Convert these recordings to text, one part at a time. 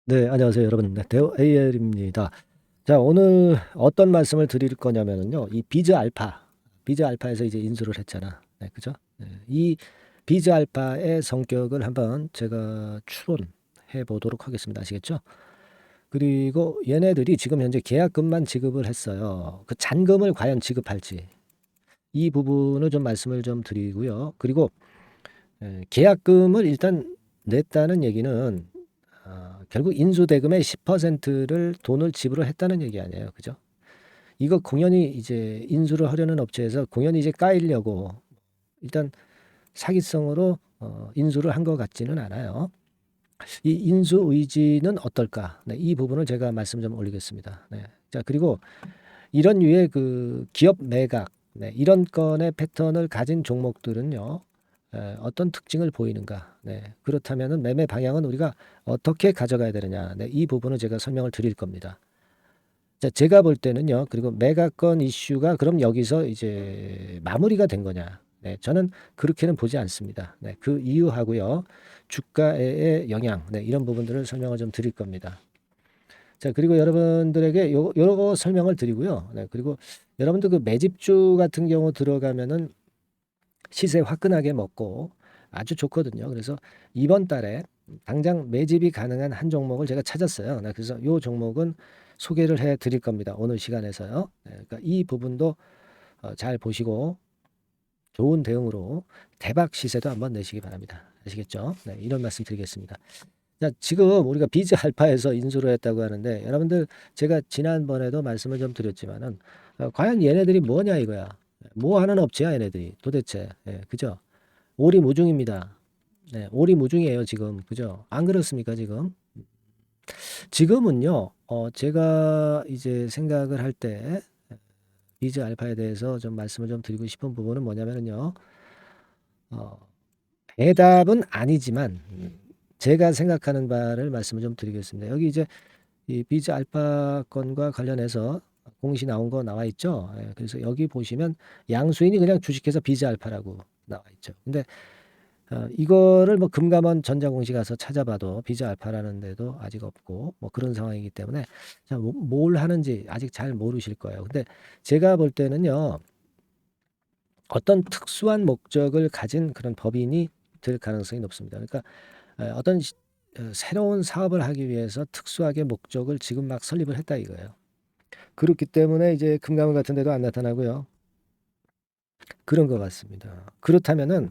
네, 안녕하세요, 여러분. 네, 대우 AL입니다. 자, 오늘 어떤 말씀을 드릴 거냐면은요, 이 비즈 알파, 비즈 알파에서 이제 인수를 했잖아. 네, 그죠? 네, 이 비즈 알파의 성격을 한번 제가 추론해 보도록 하겠습니다. 아시겠죠? 그리고 얘네들이 지금 현재 계약금만 지급을 했어요. 그 잔금을 과연 지급할지 이 부분을 좀 말씀을 좀 드리고요. 그리고 계약금을 일단 냈다는 얘기는 결국 인수대금의 10%를 돈을 지불을 했다는 얘기 아니에요. 그죠? 이거 공연히 이제 인수를 하려는 업체에서 공연히 이제 까이려고 일단 사기성으로 인수를 한 것 같지는 않아요. 이 인수 의지는 어떨까? 네, 이 부분을 제가 말씀 좀 올리겠습니다. 네. 자, 그리고 이런 류의 그 기업 매각, 네, 이런 건의 패턴을 가진 종목들은요, 어떤 특징을 보이는가? 네, 그렇다면은 매매 방향은 우리가 어떻게 가져가야 되느냐? 네, 이 부분을 제가 설명을 드릴 겁니다. 자, 제가 볼 때는요, 그리고 매각건 이슈가 그럼 여기서 이제 마무리가 된 거냐? 네, 저는 그렇게는 보지 않습니다. 네, 그 이유하고요, 주가의 영향, 네, 이런 부분들을 설명을 좀 드릴 겁니다. 자, 그리고 여러분들에게 요거 설명을 드리고요. 네, 그리고 여러분들 그 매집주 같은 경우 들어가면은 시세 화끈하게 먹고 아주 좋거든요. 그래서 이번 달에 당장 매집이 가능한 한 종목을 제가 찾았어요. 네, 그래서 요 종목은 소개를 해 드릴 겁니다. 오늘 시간에서요. 네, 그러니까 이 부분도 잘 보시고 좋은 대응으로 대박 시세도 한번 내시기 바랍니다. 아시겠죠? 네, 이런 말씀 드리겠습니다. 자, 지금 우리가 비즈 알파에서 인수를 했다고 하는데 여러분들 제가 지난번에도 말씀을 좀 드렸지만은 과연 얘네들이 뭐냐 이거야. 뭐 하는 업체야 얘네들이 도대체. 예, 그죠? 오리무중입니다. 네, 오리무중이에요 지금. 그죠? 안 그렇습니까 지금? 지금은요. 제가 이제 생각을 할 때 비즈 알파에 대해서 좀 말씀을 좀 드리고 싶은 부분은 뭐냐면은요. 어, 대답은 아니지만 제가 생각하는 바를 말씀을 좀 드리겠습니다. 여기 이제 이 비즈 알파 건과 관련해서 공시 나온 거 나와 있죠. 예, 그래서 여기 보시면 양수인이 그냥 주식해서 비즈 알파라고 나와 있죠. 근데 이거를 뭐 금감원 전자공시 가서 찾아봐도 비즈 알파라는 데도 아직 없고 뭐 그런 상황이기 때문에 자, 뭘 하는지 아직 잘 모르실 거예요. 근데 제가 볼 때는요. 어떤 특수한 목적을 가진 그런 법인이 될 가능성이 높습니다. 그러니까 어떤 새로운 사업을 하기 위해서 특수하게 목적을 지금 막 설립을 했다 이거예요. 그렇기 때문에 이제 금감원 같은 데도 안 나타나고요. 그런 것 같습니다. 그렇다면은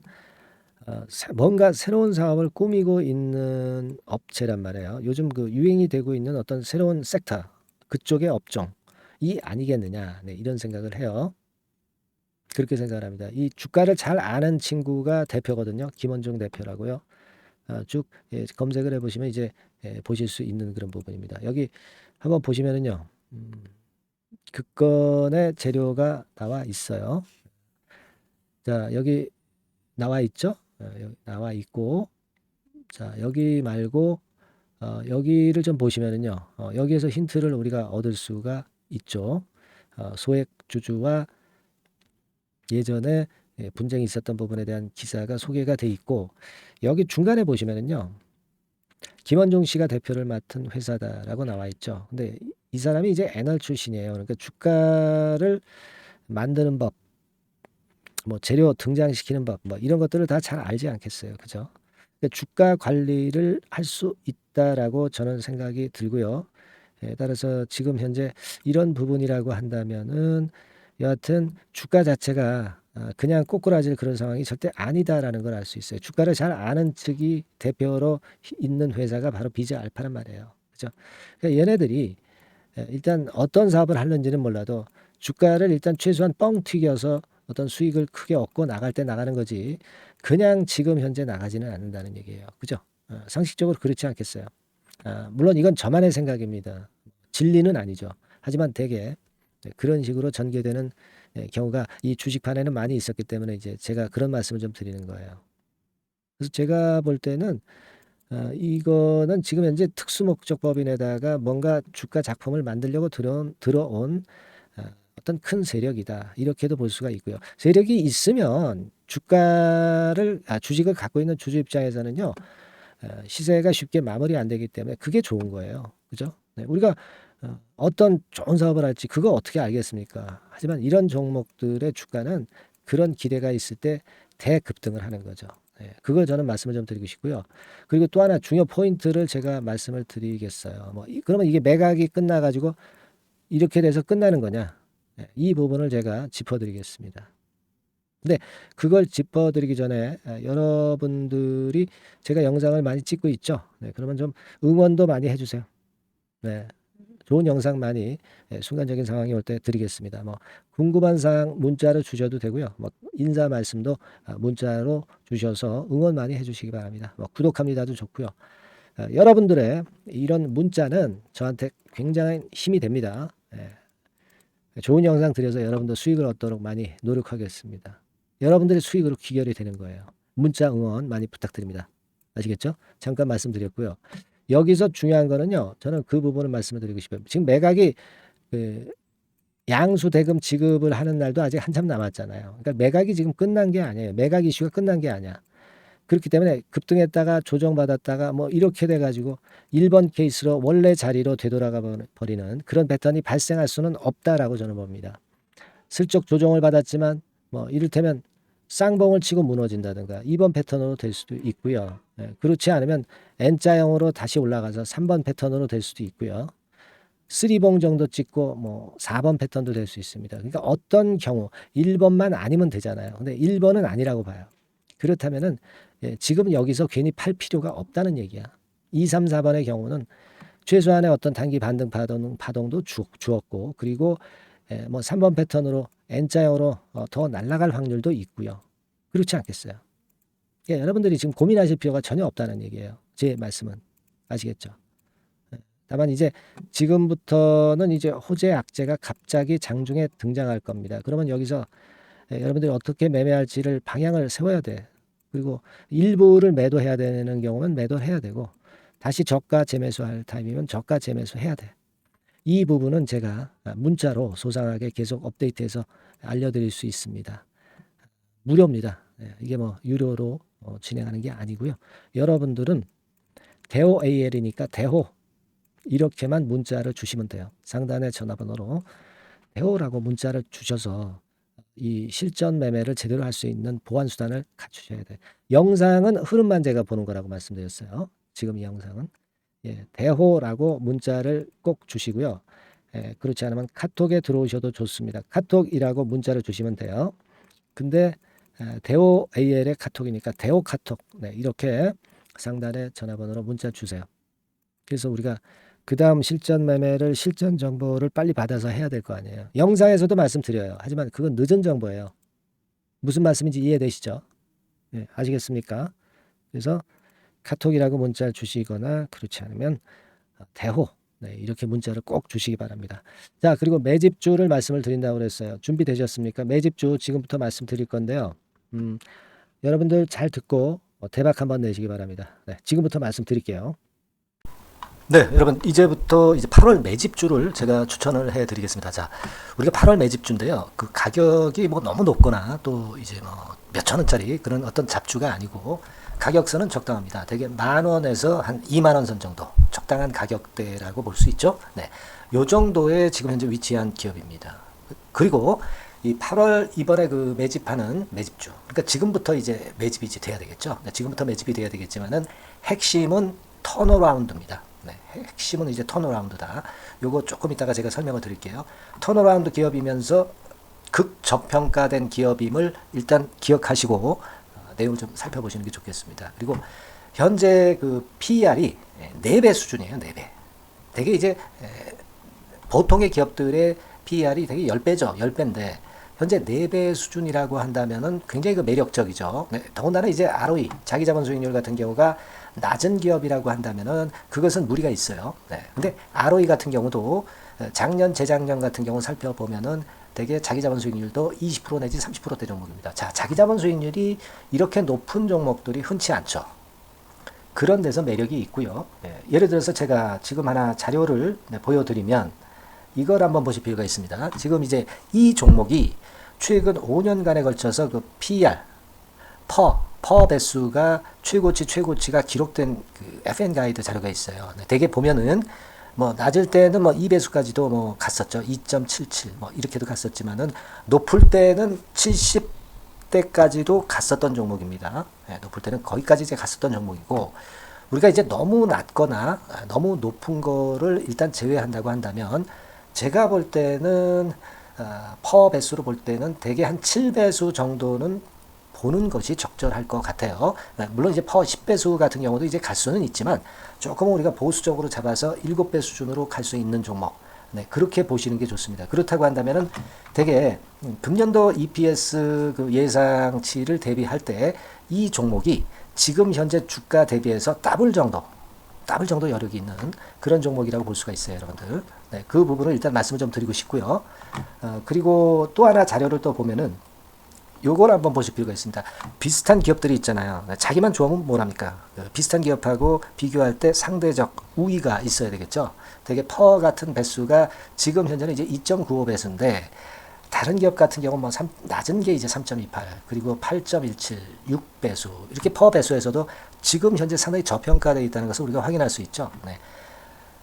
뭔가 새로운 사업을 꾸미고 있는 업체란 말이에요. 요즘 그 유행이 되고 있는 어떤 새로운 섹터, 그쪽의 업종이 아니겠느냐. 네, 이런 생각을 해요. 그렇게 생각을 합니다. 이 주가를 잘 아는 친구가 대표거든요. 김원중 대표라고요. 쭉 검색을 해보시면 이제 보실 수 있는 그런 부분입니다. 여기 한번 보시면은요. 그 건의 재료가 나와 있어요. 자, 여기 나와 있죠? 여기 나와 있고, 자, 여기 말고 여기를 좀 보시면은요. 여기에서 힌트를 우리가 얻을 수가 있죠. 소액 주주와 예전에 분쟁이 있었던 부분에 대한 기사가 소개가 돼 있고 여기 중간에 보시면은요. 김원중 씨가 대표를 맡은 회사다라고 나와 있죠. 근데 이 사람이 이제 애널 출신이에요. 그러니까 주가를 만드는 법, 뭐 재료 등장시키는 법, 뭐 이런 것들을 다 잘 알지 않겠어요. 그죠? 근데 주가 관리를 할 수 있다라고 저는 생각이 들고요. 따라서 지금 현재 이런 부분이라고 한다면은 여하튼 주가 자체가 그냥 꼬꾸라질 그런 상황이 절대 아니다라는 걸 알 수 있어요. 주가를 잘 아는 측이 대표로 있는 회사가 바로 비즈 알파란 말이에요. 그죠? 그러니까 얘네들이 일단 어떤 사업을 하는지는 몰라도 주가를 일단 최소한 뻥 튀겨서 어떤 수익을 크게 얻고 나갈 때 나가는 거지 그냥 지금 현재 나가지는 않는다는 얘기예요. 그죠? 상식적으로 그렇지 않겠어요? 물론 이건 저만의 생각입니다. 진리는 아니죠. 하지만 대개 그런 식으로 전개되는 경우가 이 주식판에는 많이 있었기 때문에 이제 제가 그런 말씀을 좀 드리는 거예요. 그래서 제가 볼 때는 이거는 지금 현재 특수목적법인에다가 뭔가 주가 작품을 만들려고 들어온 어떤 큰 세력이다. 이렇게도 볼 수가 있고요. 세력이 있으면 주식을 갖고 있는 주주 입장에서는요. 시세가 쉽게 마무리 안 되기 때문에 그게 좋은 거예요. 그죠? 네, 우리가 어떤 좋은 사업을 할지 그거 어떻게 알겠습니까? 하지만 이런 종목들의 주가는 그런 기대가 있을 때 대급등을 하는 거죠. 네, 그걸 저는 말씀을 좀 드리고 싶고요. 그리고 또 하나 중요 포인트를 제가 말씀을 드리겠어요. 그러면 이게 매각이 끝나가지고 이렇게 돼서 끝나는 거냐? 네, 이 부분을 제가 짚어드리겠습니다. 근데 그걸 짚어드리기 전에 여러분들이 제가 영상을 많이 찍고 있죠. 네, 그러면 좀 응원도 많이 해주세요. 네, 좋은 영상 많이 순간적인 상황이 올 때 드리겠습니다. 궁금한 사항 문자로 주셔도 되고요. 인사 말씀도 문자로 주셔서 응원 많이 해주시기 바랍니다. 구독합니다도 좋고요. 여러분들의 이런 문자는 저한테 굉장히 힘이 됩니다. 좋은 영상 드려서 여러분들 수익을 얻도록 많이 노력하겠습니다. 여러분들의 수익으로 귀결이 되는 거예요. 문자 응원 많이 부탁드립니다. 아시겠죠? 잠깐 말씀드렸고요. 여기서 중요한 거는요. 저는 그 부분을 말씀을 드리고 싶어요. 지금 매각이 양수 대금 지급을 하는 날도 아직 한참 남았잖아요. 그러니까 매각이 지금 끝난 게 아니에요. 매각 이슈가 끝난 게 아니야. 그렇기 때문에 급등했다가 조정받았다가 이렇게 돼가지고 1번 케이스로 원래 자리로 되돌아가 버리는 그런 패턴이 발생할 수는 없다라고 저는 봅니다. 슬쩍 조정을 받았지만 이를테면 쌍봉을 치고 무너진다든가 2번 패턴으로 될 수도 있고요. 그렇지 않으면 N자형으로 다시 올라가서 3번 패턴으로 될 수도 있고요. 3봉 정도 찍고 4번 패턴도 될 수 있습니다. 그러니까 어떤 경우 1번만 아니면 되잖아요. 근데 1번은 아니라고 봐요. 그렇다면은 지금 여기서 괜히 팔 필요가 없다는 얘기야. 2, 3, 4번의 경우는 최소한의 어떤 단기 반등 파동도 주었고 그리고 3번 패턴으로 N자형으로 더 날아갈 확률도 있고요. 그렇지 않겠어요? 여러분들이 지금 고민하실 필요가 전혀 없다는 얘기예요. 제 말씀은. 아시겠죠? 다만 이제 지금부터는 이제 호재 악재가 갑자기 장중에 등장할 겁니다. 그러면 여기서 여러분들이 어떻게 매매할지를 방향을 세워야 돼. 그리고 일부를 매도해야 되는 경우는 매도해야 되고 다시 저가 재매수할 타임이면 저가 재매수해야 돼. 이 부분은 제가 문자로 소상하게 계속 업데이트해서 알려드릴 수 있습니다. 무료입니다. 이게 유료로 진행하는 게 아니고요. 여러분들은 대호 AL이니까 대호 이렇게만 문자를 주시면 돼요. 상단의 전화번호로 대호라고 문자를 주셔서 이 실전 매매를 제대로 할 수 있는 보안 수단을 갖추셔야 돼요. 영상은 흐름만 제가 보는 거라고 말씀드렸어요. 지금 이 영상은 대호라고 문자를 꼭 주시고요. 그렇지 않으면 카톡에 들어오셔도 좋습니다. 카톡이라고 문자를 주시면 돼요. 근데 대호 AL의 카톡이니까 대호 카톡 이렇게 상단의 전화번호로 문자 주세요. 그래서 우리가 그 다음 실전 매매를 실전 정보를 빨리 받아서 해야 될 거 아니에요. 영상에서도 말씀드려요. 하지만 그건 늦은 정보예요. 무슨 말씀인지 이해되시죠? 아시겠습니까? 그래서 카톡이라고 문자를 주시거나 그렇지 않으면 대호 이렇게 문자를 꼭 주시기 바랍니다. 자, 그리고 매집주를 말씀을 드린다고 그랬어요. 준비되셨습니까? 매집주 지금부터 말씀드릴 건데요. 여러분들 잘 듣고 대박 한번 내시기 바랍니다. 지금부터 말씀드릴게요. 네, 여러분 이제부터 이제 8월 매집주를 제가 추천을 해드리겠습니다. 자, 우리가 8월 매집주인데요. 그 가격이 너무 높거나 또 이제 몇천 원짜리 그런 어떤 잡주가 아니고 가격선은 적당합니다. 대개 10,000원에서 한 20,000원 선 정도 적당한 가격대라고 볼 수 있죠. 요 정도의 지금 현재 위치한 기업입니다. 그리고 이 8월 이번에 그 매집하는 매집주, 그러니까 지금부터 이제 매집이 돼야 되겠죠. 지금부터 매집이 돼야 되겠지만은 핵심은 턴어라운드입니다. 핵심은 이제 턴어라운드다. 요거 조금 이따가 제가 설명을 드릴게요. 턴어라운드 기업이면서 극저평가된 기업임을 일단 기억하시고 내용을 좀 살펴보시는 게 좋겠습니다. 그리고 현재 그 PER이 4배 수준이에요. 4배. 되게 이제 보통의 기업들의 PER이 되게 10배죠. 10배인데 현재 4배 수준이라고 한다면은 굉장히 그 매력적이죠. 더군다나 이제 ROE, 자기자본 수익률 같은 경우가 낮은 기업이라고 한다면은 그것은 무리가 있어요. 근데 ROE 같은 경우도 작년, 재작년 같은 경우 살펴보면은 되게 자기자본 수익률도 20% 내지 30%대 종목입니다. 자, 자기자본 수익률이 이렇게 높은 종목들이 흔치 않죠. 그런 데서 매력이 있고요. 예를 들어서 제가 지금 하나 자료를 보여드리면 이걸 한번 보실 필요가 있습니다. 지금 이제 이 종목이 최근 5년간에 걸쳐서 그 PER, 퍼 배수가 최고치가 기록된 그 FN 가이드 자료가 있어요. 대개 보면은 뭐 낮을 때는 뭐 2배수까지도 뭐 갔었죠. 2.77 뭐 이렇게도 갔었지만은 높을 때는 70대까지도 갔었던 종목입니다. 높을 때는 거기까지 이제 갔었던 종목이고, 우리가 이제 너무 낮거나 너무 높은 거를 일단 제외한다고 한다면, 제가 볼 때는 퍼 배수로 볼 때는 대개 한 7배수 정도는 보는 것이 적절할 것 같아요. 물론 이제 퍼 10배수 같은 경우도 이제 갈 수는 있지만, 조금 우리가 보수적으로 잡아서 7배 수준으로 갈 수 있는 종목, 그렇게 보시는 게 좋습니다. 그렇다고 한다면은 되게 금년도 EPS 그 예상치를 대비할 때 이 종목이 지금 현재 주가 대비해서 더블 정도 여력이 있는 그런 종목이라고 볼 수가 있어요, 여러분들. 그 부분을 일단 말씀을 좀 드리고 싶고요. 그리고 또 하나 자료를 또 보면은 요걸 한번 보실 필요가 있습니다. 비슷한 기업들이 있잖아요. 자기만 좋으면 뭘 합니까? 비슷한 기업하고 비교할 때 상대적 우위가 있어야 되겠죠. 되게 퍼 같은 배수가 지금 현재는 이제 2.95배수인데, 다른 기업 같은 경우는 뭐 낮은 게 이제 3.28, 그리고 8.17, 6배수, 이렇게 퍼 배수에서도 지금 현재 상당히 저평가되어 있다는 것을 우리가 확인할 수 있죠.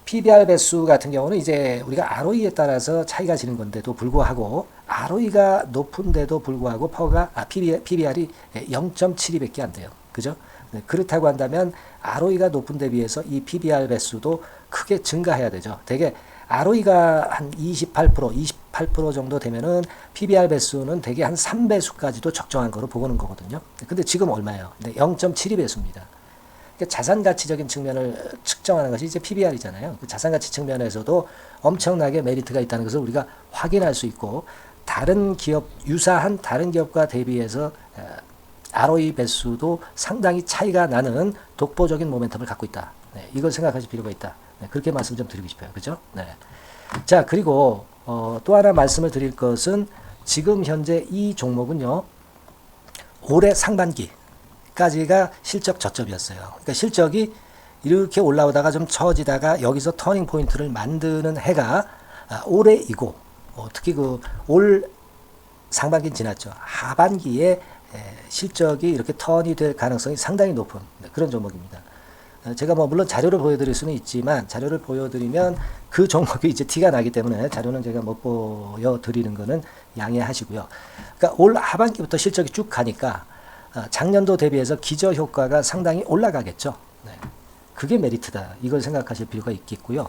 PBR 배수 같은 경우는 이제 우리가 ROE에 따라서 차이가 지는 건데도 불구하고, ROE가 높은데도 불구하고 PBR이 0.72밖에 안 돼요. 그죠? 그렇다고 한다면 ROE가 높은 데 비해서 이 PBR 배수도 크게 증가해야 되죠. 되게 ROE가 한 28% 정도 되면은 PBR 배수는 되게 한 3배수까지도 적정한 거로 보는 거거든요. 근데 지금 얼마예요? 0.72배수입니다. 자산 가치적인 측면을 측정하는 것이 이제 PBR이잖아요. 그 자산 가치 측면에서도 엄청나게 메리트가 있다는 것을 우리가 확인할 수 있고, 다른 기업, 유사한 다른 기업과 대비해서 ROE 배수도 상당히 차이가 나는 독보적인 모멘텀을 갖고 있다. 이걸 생각하실 필요가 있다. 그렇게 말씀 좀 드리고 싶어요. 그죠? 자, 그리고 또 하나 말씀을 드릴 것은, 지금 현재 이 종목은요, 올해 상반기 까지가 실적 저점이었어요. 그러니까 실적이 이렇게 올라오다가 좀 처지다가 여기서 터닝 포인트를 만드는 해가 올해이고, 특히 그 올 상반기는 지났죠. 하반기에 실적이 이렇게 턴이 될 가능성이 상당히 높은 그런 종목입니다. 제가 뭐 물론 자료를 보여드릴 수는 있지만, 자료를 보여드리면 그 종목이 이제 티가 나기 때문에 자료는 제가 못 보여드리는 거는 양해하시고요. 그러니까 올 하반기부터 실적이 쭉 가니까 작년도 대비해서 기저 효과가 상당히 올라가겠죠. 그게 메리트다. 이걸 생각하실 필요가 있겠고요.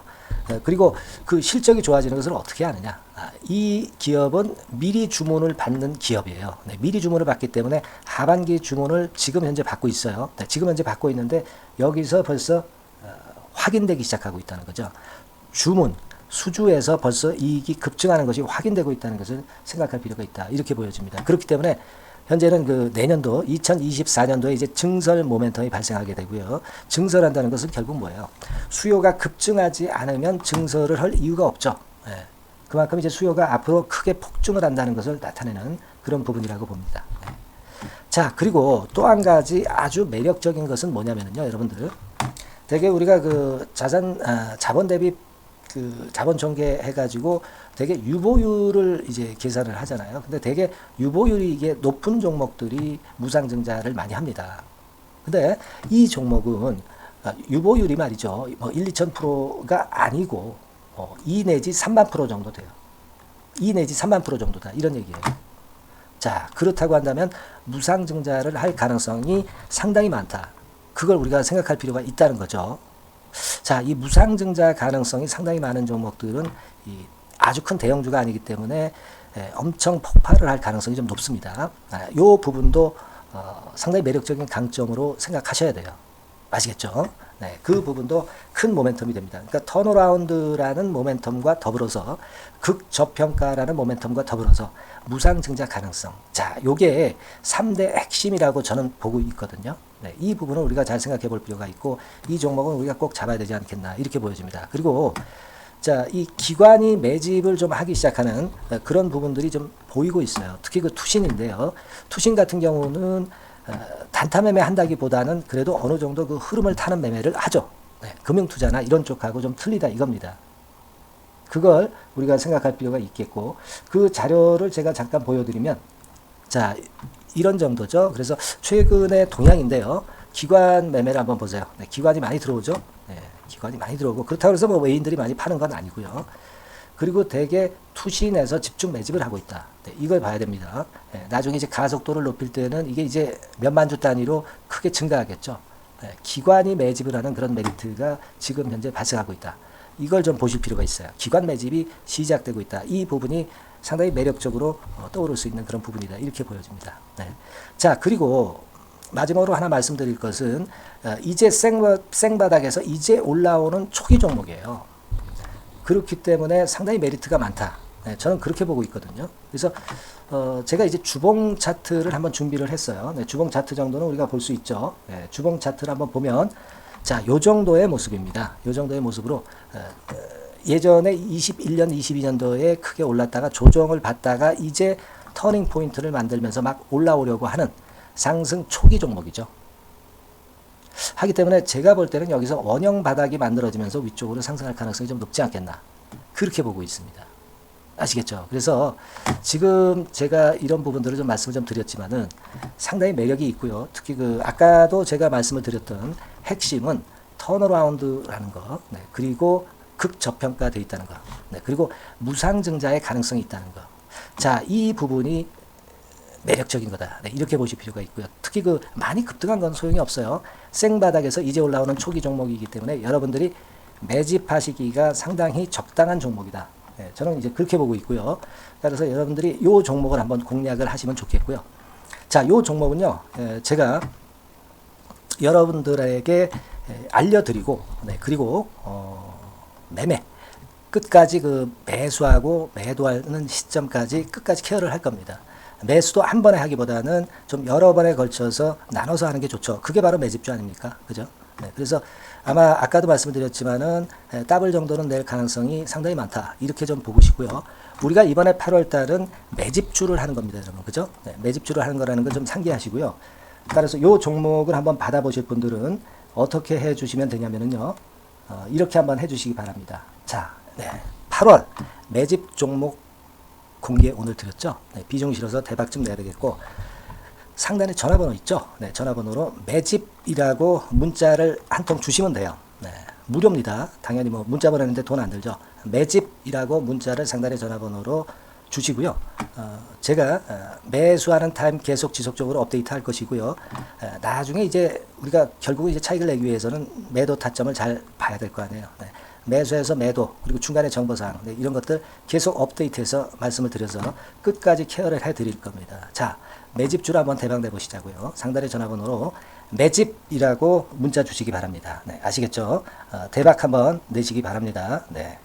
그리고 그 실적이 좋아지는 것을 어떻게 하느냐. 이 기업은 미리 주문을 받는 기업이에요. 미리 주문을 받기 때문에 하반기 주문을 지금 현재 받고 있어요. 지금 현재 받고 있는데 여기서 벌써 확인되기 시작하고 있다는 거죠. 주문, 수주에서 벌써 이익이 급증하는 것이 확인되고 있다는 것을 생각할 필요가 있다. 이렇게 보여집니다. 그렇기 때문에 현재는 그 내년도 2024년도에 이제 증설 모멘텀이 발생하게 되고요. 증설한다는 것은 결국 뭐예요? 수요가 급증하지 않으면 증설을 할 이유가 없죠. 그만큼 이제 수요가 앞으로 크게 폭증을 한다는 것을 나타내는 그런 부분이라고 봅니다. 자, 그리고 또 한 가지 아주 매력적인 것은 뭐냐면요, 여러분들. 되게 우리가 그 자본 대비 그 자본 전개 해가지고 되게 유보율을 이제 계산을 하잖아요. 근데 되게 유보율이 이게 높은 종목들이 무상증자를 많이 합니다. 근데 이 종목은 유보율이 말이죠. 뭐 1, 2,000%가 아니고 2 내지 3만 프로 정도 돼요. 2 내지 3만 프로 정도다. 이런 얘기예요. 자, 그렇다고 한다면 무상증자를 할 가능성이 상당히 많다. 그걸 우리가 생각할 필요가 있다는 거죠. 자, 이 무상증자 가능성이 상당히 많은 종목들은 아주 큰 대형주가 아니기 때문에 엄청 폭발을 할 가능성이 좀 높습니다. 이 부분도 상당히 매력적인 강점으로 생각하셔야 돼요. 아시겠죠? 그 부분도 큰 모멘텀이 됩니다. 그러니까 턴어라운드라는 모멘텀과 더불어서 극저평가라는 모멘텀과 더불어서 무상증자 가능성. 자, 요게 3대 핵심이라고 저는 보고 있거든요. 이 부분을 우리가 잘 생각해 볼 필요가 있고, 이 종목은 우리가 꼭 잡아야 되지 않겠나 이렇게 보여집니다. 그리고 자, 이 기관이 매집을 좀 하기 시작하는 그런 부분들이 좀 보이고 있어요. 특히 그 투신인데요. 투신 같은 경우는 단타 매매 한다기보다는 그래도 어느 정도 그 흐름을 타는 매매를 하죠. 금융투자나 이런 쪽하고 좀 틀리다 이겁니다. 그걸 우리가 생각할 필요가 있겠고, 그 자료를 제가 잠깐 보여드리면, 자, 이런 정도죠. 그래서 최근의 동향인데요. 기관 매매를 한번 보세요. 네, 기관이 많이 들어오죠. 네, 기관이 많이 들어오고 그렇다고 해서 뭐 외인들이 많이 파는 건 아니고요. 그리고 대개 투신해서 집중 매집을 하고 있다. 네, 이걸 봐야 됩니다. 네, 나중에 이제 가속도를 높일 때는 이게 이제 몇만 주 단위로 크게 증가하겠죠. 네, 기관이 매집을 하는 그런 메리트가 지금 현재 발생하고 있다. 이걸 좀 보실 필요가 있어요. 기관 매집이 시작되고 있다. 이 부분이 상당히 매력적으로 떠오를 수 있는 그런 부분이다. 이렇게 보여집니다. 네. 자, 그리고 마지막으로 하나 말씀드릴 것은 이제 생바닥에서 이제 올라오는 초기 종목이에요. 그렇기 때문에 상당히 메리트가 많다. 네, 저는 그렇게 보고 있거든요. 그래서 제가 이제 주봉 차트를 한번 준비를 했어요. 네, 주봉 차트 정도는 우리가 볼 수 있죠. 네, 주봉 차트를 한번 보면 자, 요 정도의 모습입니다. 요 정도의 모습으로 예전에 21년, 22년도에 크게 올랐다가 조정을 받다가 이제 터닝 포인트를 만들면서 막 올라오려고 하는 상승 초기 종목이죠. 하기 때문에 제가 볼 때는 여기서 원형 바닥이 만들어지면서 위쪽으로 상승할 가능성이 좀 높지 않겠나. 그렇게 보고 있습니다. 아시겠죠? 그래서 지금 제가 이런 부분들을 좀 말씀을 좀 드렸지만은 상당히 매력이 있고요. 특히 그 아까도 제가 말씀을 드렸던 핵심은 턴어라운드라는 거, 네, 그리고 극저평가되어 있다는 거, 네, 그리고 무상증자의 가능성이 있다는 거. 자, 이 부분이 매력적인 거다. 네, 이렇게 보실 필요가 있고요. 특히 그 많이 급등한 건 소용이 없어요. 생바닥에서 이제 올라오는 초기 종목이기 때문에 여러분들이 매집하시기가 상당히 적당한 종목이다. 네, 저는 이제 그렇게 보고 있고요. 그래서 여러분들이 이 종목을 한번 공략을 하시면 좋겠고요. 자, 이 종목은요, 제가 여러분들에게 알려드리고, 네, 그리고 매매 끝까지 그 매수하고 매도하는 시점까지 끝까지 케어를 할 겁니다. 매수도 한 번에 하기보다는 좀 여러 번에 걸쳐서 나눠서 하는 게 좋죠. 그게 바로 매집주 아닙니까? 그죠? 네, 그래서 아마 아까도 말씀드렸지만은 더블 정도는 낼 가능성이 상당히 많다. 이렇게 좀 보시고요. 우리가 이번에 8월 달은 매집주를 하는 겁니다, 여러분. 그죠? 네, 매집주를 하는 거라는 걸 좀 상기하시고요. 따라서 요 종목을 한번 받아보실 분들은 어떻게 해 주시면 되냐면은요. 이렇게 한번 해 주시기 바랍니다. 자, 네, 8월 매집 종목 공개 오늘 드렸죠. 네, 비중 실어서 대박 좀 내야 되겠고 상단에 전화번호 있죠. 네, 전화번호로 매집이라고 문자를 한 통 주시면 돼요. 네, 무료입니다. 당연히 뭐 문자 보내는데 돈 안 들죠. 매집이라고 문자를 상단의 전화번호로 주시고요. 제가 매수하는 타임 계속 지속적으로 업데이트 할 것이고요. 나중에 이제 우리가 결국 이제 차익을 내기 위해서는 매도 타점을 잘 봐야 될 거 아니에요. 네. 매수해서 매도 그리고 중간에 정보사항, 네, 이런 것들 계속 업데이트해서 말씀을 드려서 끝까지 케어를 해드릴 겁니다. 자, 매집주로 한번 대박 내보시자고요. 상단의 전화번호로 매집이라고 문자 주시기 바랍니다. 네, 아시겠죠? 대박 한번 내시기 바랍니다. 네.